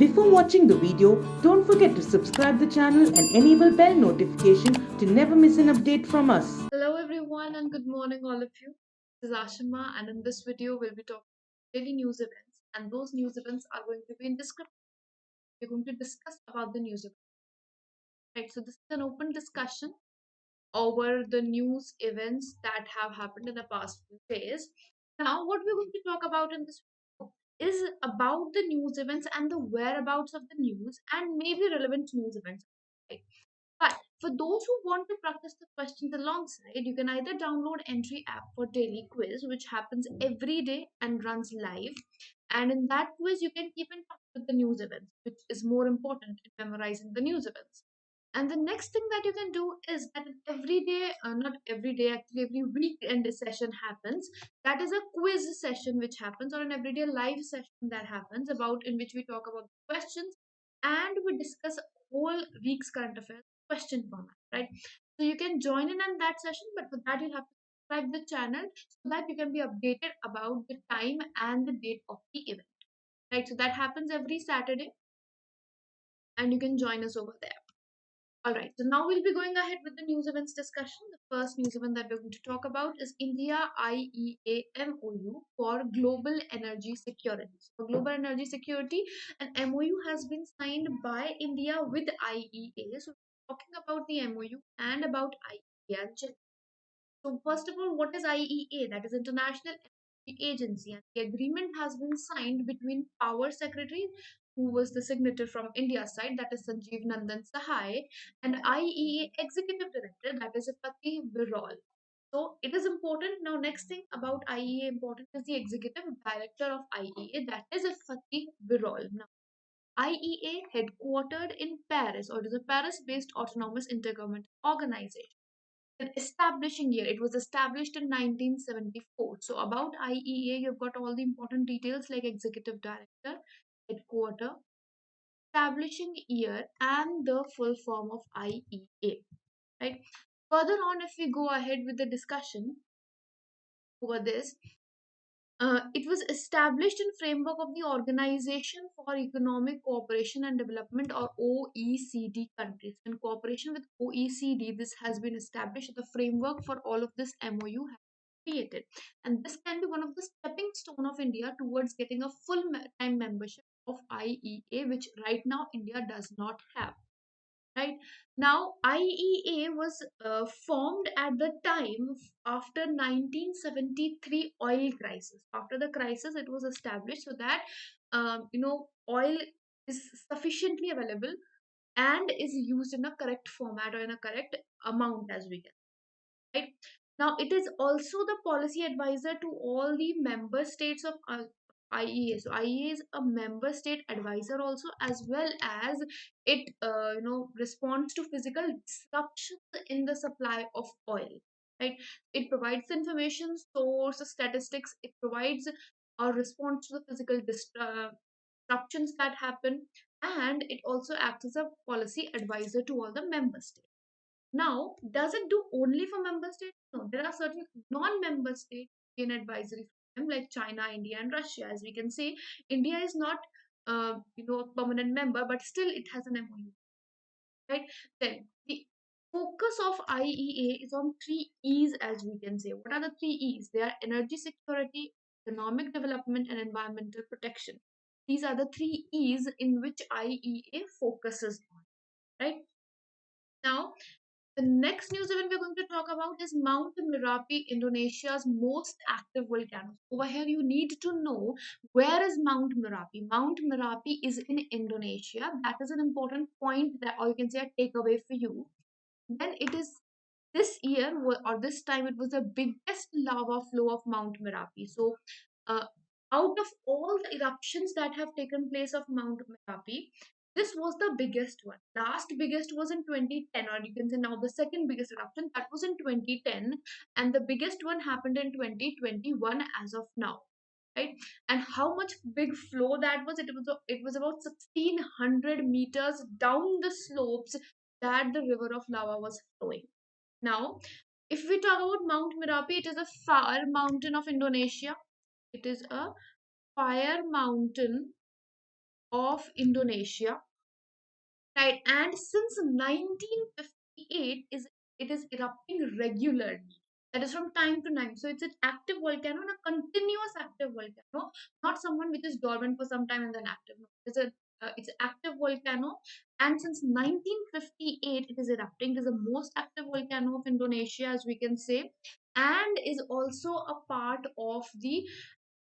Before watching the video, don't forget to subscribe the channel and enable bell notification to never miss an update from us. Hello everyone and good morning all of you. This is Ashima and in this video we'll be talking about daily news events, and those news events are going to be in description. We're going to discuss about the news events. Right, so this is an open discussion over the news events that have happened in the past few days. Now what we're going to talk about in this video is about the news events and the whereabouts of the news and maybe relevant news events. Right? But for those who want to practice the questions alongside, you can either download Entri app for daily quiz, which happens every day and runs live. And in that quiz, you can keep in touch with the news events, which is more important in memorizing the news events. And the next thing that you can do is that every day, not every day, actually every weekend session happens. That is a quiz session which happens, or an everyday live session that happens about in which we talk about questions and we discuss whole week's current affairs question format, right? So you can join in on that session, but for that you'll have to subscribe the channel so that you can be updated about the time and the date of the event, right? So that happens every Saturday, and you can join us over there. All right, so now we'll be going ahead with the news events discussion. The first news event that we're going to talk about is India IEA MOU for global energy security. So for global energy security, an MOU has been signed by India with IEA. So we're talking about the MOU and about IEA. So first of all, what is IEA? That is International Energy Agency, and the agreement has been signed between Power Secretary, who was the signatory from India's side, that is Sanjeev Nandan Sahai, and IEA Executive Director, that is Fatih Birol. So it is important. Now, next thing about IEA important is the Executive Director of IEA, that is Fatih Birol. Now, IEA headquartered in Paris, or it is a Paris-based autonomous intergovernmental organization. An establishing year, it was established in 1974. So about IEA, you've got all the important details like executive director, headquarter, establishing year, and the full form of IEA, right? Further on, if we go ahead with the discussion over this, it was established in framework of the Organization for Economic Cooperation and Development, or OECD countries. In cooperation with OECD, this has been established. The framework for all of this MOU has been created, and this can be one of the stepping stone of India towards getting a full time membership of IEA, which right now India does not have. Right now, IEA was formed at the time after 1973 oil crisis. After the crisis, it was established so that oil is sufficiently available and is used in a correct format or in a correct amount, as we can. Right now, it is also the policy advisor to all the member states of IEA. So IEA is a member state advisor also, as well as it responds to physical disruptions in the supply of oil. Right, it provides information, source, statistics. It provides a response to the physical disruptions that happen, and it also acts as a policy advisor to all the member states. Now, does it do only for member states? No, there are certain non-member states in advisory from them, like China, India, and Russia. As we can see, India is not, a permanent member, but still it has an MOU, right? Then the focus of IEA is on three E's, as we can say. What are the three E's? They are energy security, economic development, and environmental protection. These are the three E's in which IEA focuses on, right? Now, the next news event we're going to talk about is Mount Merapi, Indonesia's most active volcano. Over here, you need to know, where is Mount Merapi. Mount Merapi is in Indonesia. That is an important point, that, or you can say a takeaway for you. Then it is this year, or this time, it was the biggest lava flow of Mount Merapi. So, uh, out of all the eruptions that have taken place of Mount Merapi, this was the biggest one. Last biggest was in 2010, or you can say now the second biggest eruption, that was in 2010, and the biggest one happened in 2021 as of now. Right, and how much big flow that was? It was about 1600 meters down the slopes that the river of lava was flowing. Now, if we talk about Mount Merapi, it is a fire mountain of Indonesia. It is a fire mountain of Indonesia, right? And since 1958 is it is erupting regularly. That is from time to time. So it's an active volcano, and a continuous active volcano, not someone which is dormant for some time and then active. No, it's an active volcano, and since 1958 it is erupting. It is the most active volcano of Indonesia, as we can say, and is also a part of the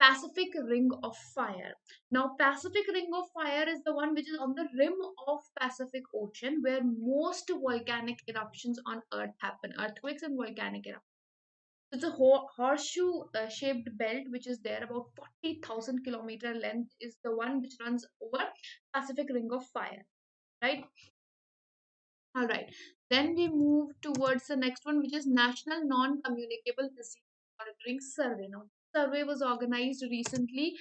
Pacific Ring of Fire. Now, Pacific Ring of Fire is the one which is on the rim of Pacific Ocean, where most volcanic eruptions on Earth happen, earthquakes and volcanic eruptions. It's a horseshoe shaped belt which is there, about 40,000 kilometer length, is the one which runs over Pacific Ring of Fire, right? All right. Then we move towards the next one, which is National Non-Communicable Disease Monitoring Survey. Now, survey was organized recently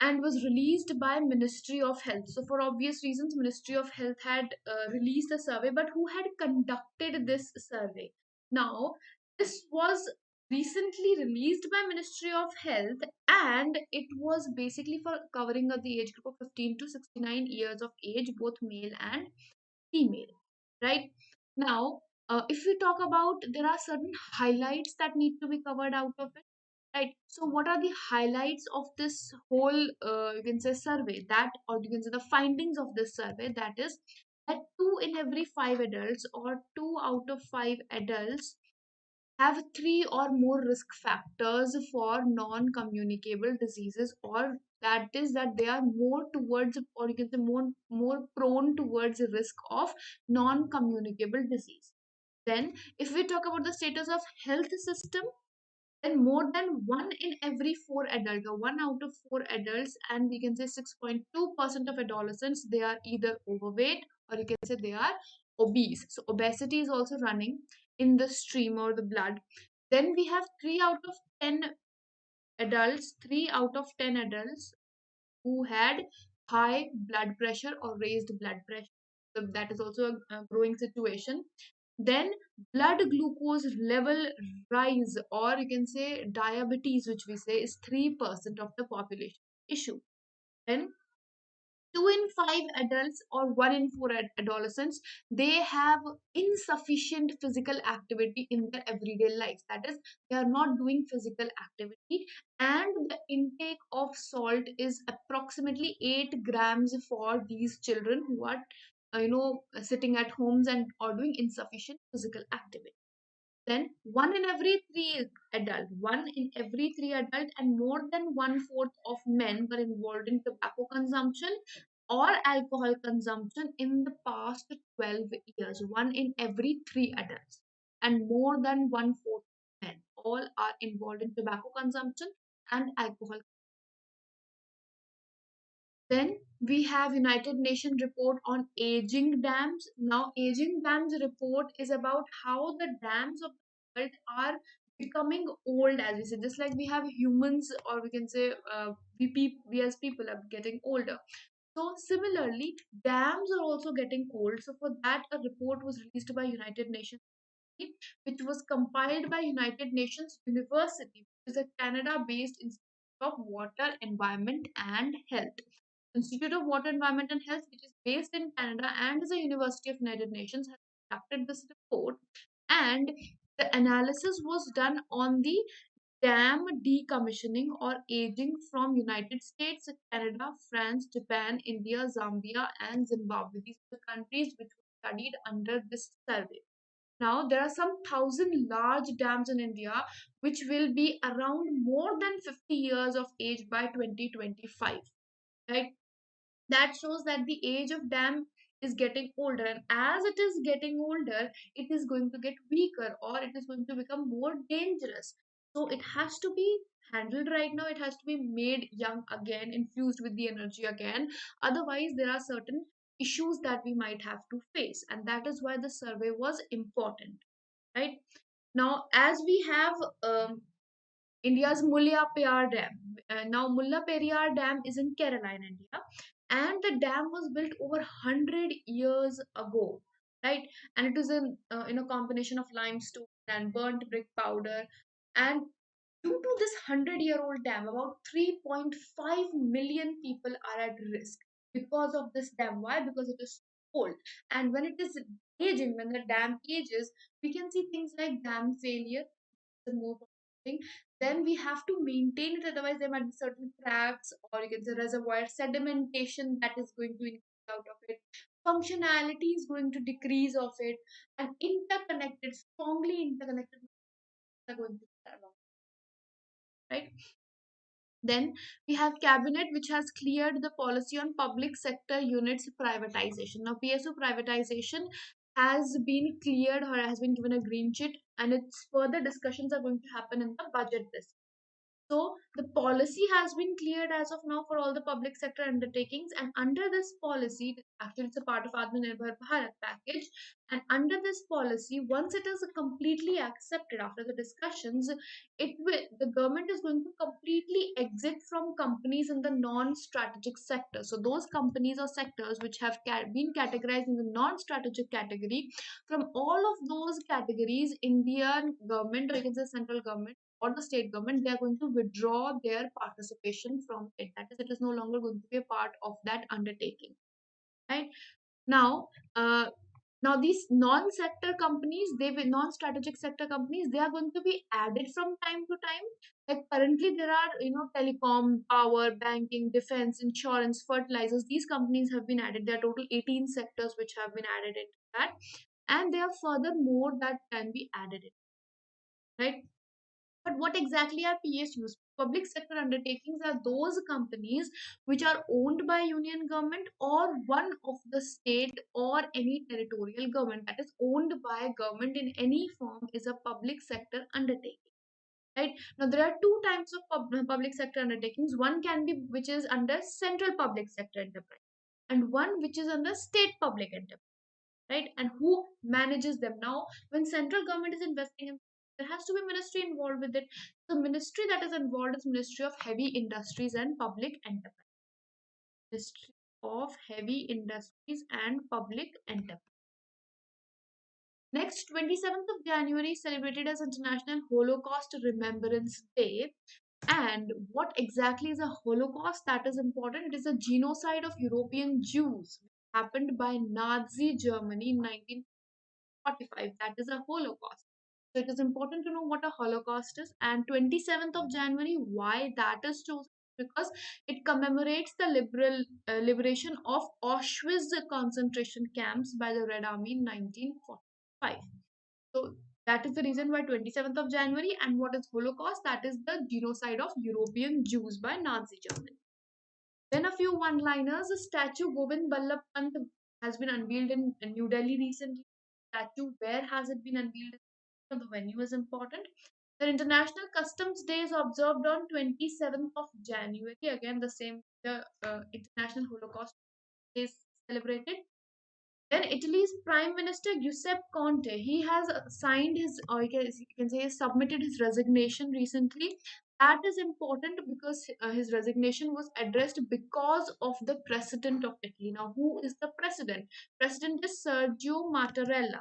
and was released by Ministry of Health. So for obvious reasons, Ministry of Health had released a survey, but who had conducted this survey? Now, this was recently released by Ministry of Health, and it was basically for covering of the age group of 15 to 69 years of age, both male and female, right? Now, if we talk about, there are certain highlights that need to be covered out of it, right? So what are the highlights of this whole you can say survey, that, or you can say the findings of this survey, that is that 2 in every 5 adults, or 2 out of 5 adults, have 3 or more risk factors for non-communicable diseases, or that is that they are more towards, or you can say more prone towards the risk of non-communicable disease. Then if we talk about the status of health system, then more than 1 in every 4 adults, or 1 out of 4 adults, and we can say 6.2% of adolescents, they are either overweight, or you can say they are obese. So obesity is also running in the stream or the blood. Then we have 3 out of 10 adults, 3 out of 10 adults who had high blood pressure or raised blood pressure. So that is also a growing situation. Then blood glucose level rise, or you can say diabetes, which we say is 3% of the population issue. Then 2 in 5 adults, or 1 in 4 adolescents, they have insufficient physical activity in their everyday lives. That is, they are not doing physical activity, and the intake of salt is approximately 8 grams for these children who are sitting at homes and are doing insufficient physical activity. Then 1 in every 3 adult, and more than one-fourth of men were involved in tobacco consumption or alcohol consumption in the past 12 years. 1 in every 3 adults, and more than one-fourth of men, all are involved in tobacco consumption and alcohol. Then we have United Nations report on aging dams. Now, aging dams report is about how the dams of the world are becoming old, as we said. Just like we have humans, or we can say we as people are getting older. So similarly, dams are also getting old. So for that, a report was released by United Nations, which was compiled by United Nations University, which is a Canada-based Institute of Water, Environment and Health. Institute of Water, Environment and Health, which is based in Canada and is a university of United Nations, has conducted this report, and the analysis was done on the dam decommissioning or aging from United States, Canada, France, Japan, India, Zambia, and Zimbabwe. These are the countries which were studied under this survey. Now, there are some 1,000 large dams in India which will be around more than 50 years of age by 2025. Right? That shows that the age of dam is getting older, and as it is getting older, it is going to get weaker, or it is going to become more dangerous. So it has to be handled right now. It has to be made young again, infused with the energy again. Otherwise, there are certain issues that we might have to face, and that is why the survey was important, right? Now, as we have India's Mulla Periyar Dam. Now, Mulla Periyar Dam is in Kerala in India, and the dam was built over 100 years ago, right? And it is in a combination of limestone and burnt brick powder. And due to this 100-year-old dam, about 3.5 million people are at risk. because of this dam. Why? Because it is old, and when it is aging, when the dam ages, we can see things like dam failure, the more common thing. Then we have to maintain it, otherwise there might be certain cracks, or you can say reservoir sedimentation that is going to increase out of it. Functionality is going to decrease of it, and interconnected, strongly interconnected are going to be around, right? Then we have cabinet which has cleared the policy on public sector units privatization. Now PSU privatization has been cleared or has been given a green chit, and its further discussions are going to happen in the budget this. So the policy has been cleared as of now for all the public sector undertakings, and under this policy, actually it's a part of Atmanirbhar Bharat package, and under this policy, once it is completely accepted after the discussions, it will, the government is going to completely exit from companies in the non-strategic sector. So those companies or sectors which have been categorized in the non-strategic category, from all of those categories, Indian government, or you can say central government or the state government, they are going to withdraw their participation from it. That is, it is no longer going to be a part of that undertaking. Right now, now these non-sector companies, they will non-strategic sector companies, they are going to be added from time to time. Like currently, there are telecom, power, banking, defense, insurance, fertilizers. These companies have been added. There are total 18 sectors which have been added into that, and there are further more that can be added in, right? But what exactly are PSUs? Public sector undertakings are those companies which are owned by union government or one of the state or any territorial government, that is owned by government in any form, is a public sector undertaking. Right now, there are two types of public sector undertakings. One can be which is under central public sector enterprise, and one which is under state public enterprise, right? And who manages them? Now when central government is investing in, there has to be ministry involved with it. The ministry that is involved is Ministry of Heavy Industries and Public Enterprise. Ministry of Heavy Industries and Public Enterprise. Next, 27th of January celebrated as International Holocaust Remembrance Day. And what exactly is a Holocaust? That is important. It is a genocide of European Jews happened by Nazi Germany in 1945. That is a Holocaust. So it is important to know what a Holocaust is. And 27th of January, why that is chosen? Because it commemorates the liberation of Auschwitz concentration camps by the Red Army in 1945. So that is the reason why 27th of January. And what is Holocaust? That is the genocide of European Jews by Nazi Germany. Then a few one-liners. The statue Govind Ballabh Pant has been unveiled in New Delhi recently. Statue, where has it been unveiled? So the venue is important. The International Customs Day is observed on 27th of January. Again, the same, the International Holocaust Day is celebrated. Then Italy's Prime Minister Giuseppe Conte, he has signed his, or you can say, submitted his resignation recently. That is important because his resignation was addressed because of the president of Italy. Now, who is the president? President is Sergio Mattarella.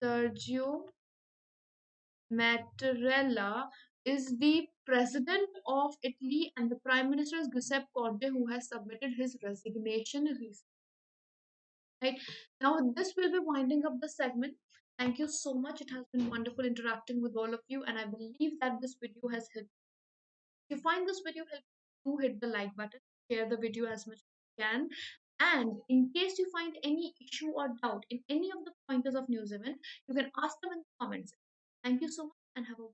Sergio Mattarella is the president of Italy, and the Prime Minister is Giuseppe Conte, who has submitted his resignation recently. Right now, this will be winding up the segment. Thank you so much. It has been wonderful interacting with all of you, and I believe that this video has helped. If you find this video helpful, do hit the like button, share the video as much as you can, and in case you find any issue or doubt in any of the pointers of news event, you can ask them in the comments. Thank you so much and have a